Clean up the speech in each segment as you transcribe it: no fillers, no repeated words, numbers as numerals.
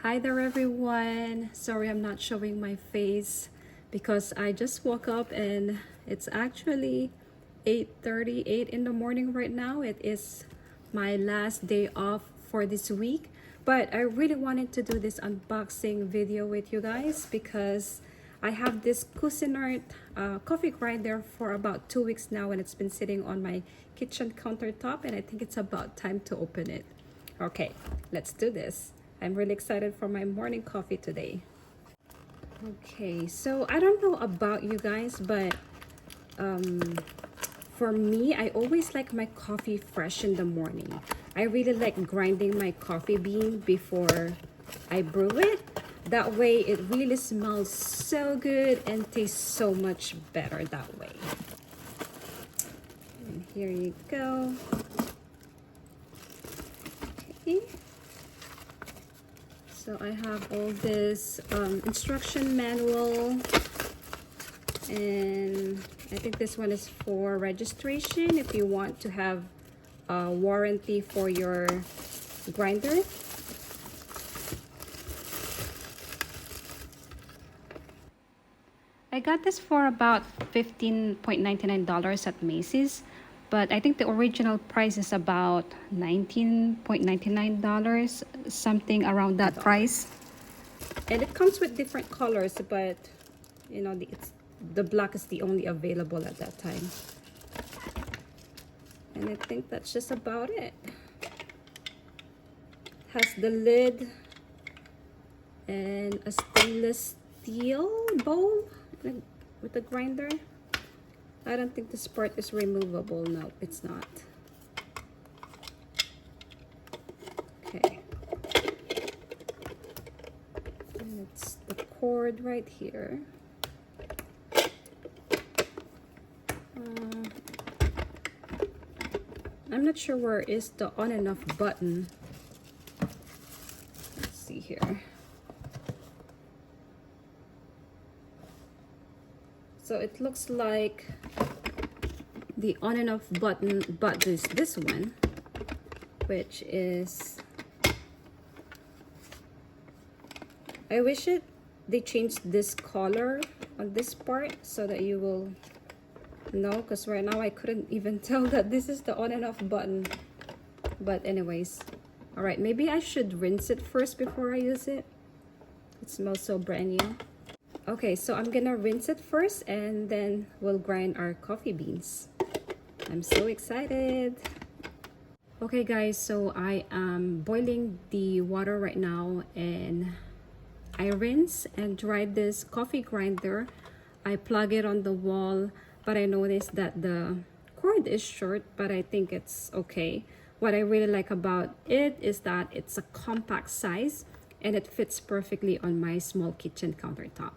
Hi there everyone. Sorry I'm not showing my face because I just woke up and it's actually 8:38 in the morning right now. It is my last day off for this week, but I really wanted to do this unboxing video with you guys because I have this Cuisinart coffee grinder for about 2 weeks now, and it's been sitting on my kitchen countertop, and I think it's about time to open it. Okay, let's do this. I'm really excited for my morning coffee today. Okay, so I don't know about you guys, but for me, I always like my coffee fresh in the morning. I really like grinding my coffee bean before I brew it. That way, it really smells so good and tastes so much better that way. And here you go. Okay. So I have all this instruction manual, and I think this one is for registration if you want to have a warranty for your grinder. I got this for about $15.99 at Macy's, but I think the original price is about $19.99, something around that price. And it comes with different colors, but you know, the black is the only available at that time. And I think that's just about it. Has the lid and a stainless steel bowl with the grinder. I don't think this part is removable. No, it's not. Okay. And it's the cord right here. I'm not sure where is the on and off button. Let's see here. So it looks like the on and off button, but this one, which is, I wish they changed this color on this part so that you will know, because right now I couldn't even tell that this is the on and off button. But anyways, all right, maybe I should rinse it first before I use it. It smells so brand new. Okay, so I'm gonna rinse it first and then we'll grind our coffee beans. I'm so excited. Okay guys, so I am boiling the water right now, and I rinse and dry this coffee grinder. I plug it on the wall, but I noticed that the cord is short, but I think it's okay. What I really like about it is that it's a compact size and it fits perfectly on my small kitchen countertop.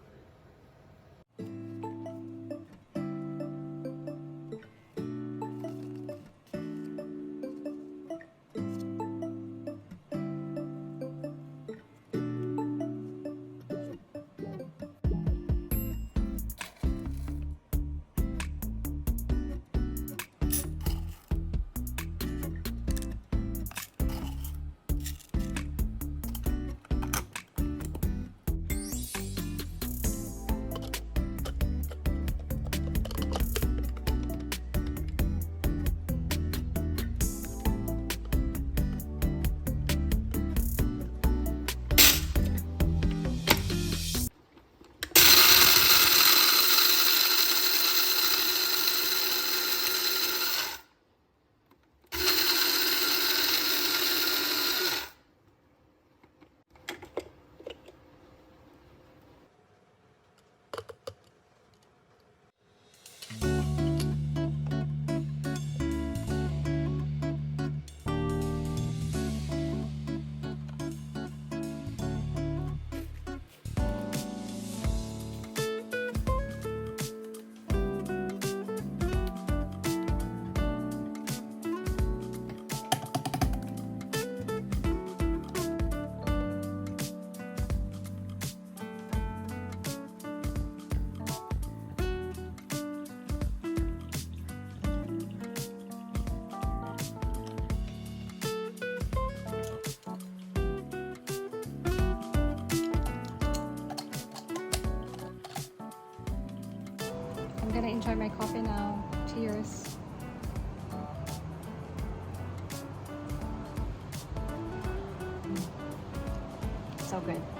I'm gonna enjoy my coffee now. Cheers. So good.